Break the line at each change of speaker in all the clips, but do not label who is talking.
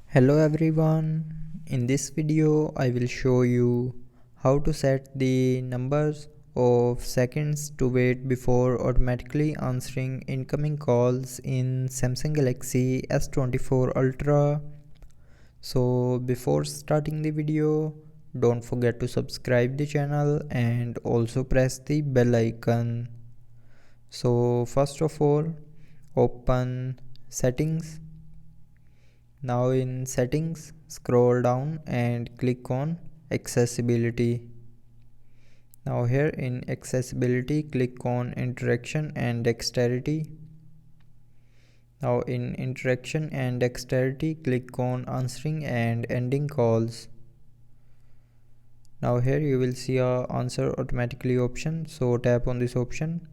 Hello everyone, in this video I will show you how to set the numbers of seconds to wait before automatically answering incoming calls in Samsung Galaxy S24 Ultra. So before starting the video, don't forget to subscribe the channel and also press the bell icon. So first of all, open settings. Now in settings, scroll down and click on accessibility. Now here in accessibility, click on interaction and dexterity. Now in interaction and dexterity, click on answering and ending calls. Now here you will see a answer automatically option, so tap on this option,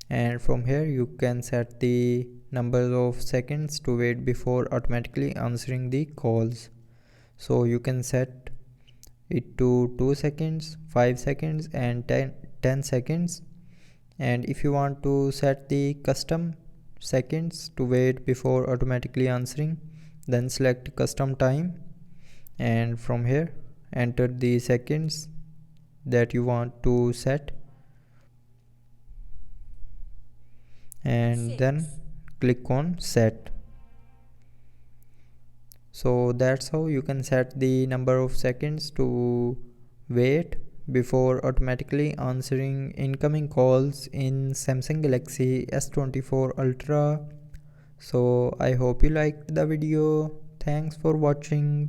and from here you can set the number of seconds to wait before automatically answering the calls. So you can set it to 2 seconds, 5 seconds and 10 seconds. And if you want to set the custom seconds to wait before automatically answering, then select custom time, and from here enter the seconds that you want to set, and then click on set. So that's how you can set the number of seconds to wait before automatically answering incoming calls in Samsung Galaxy S24 Ultra. So I hope you liked the video. Thanks for watching.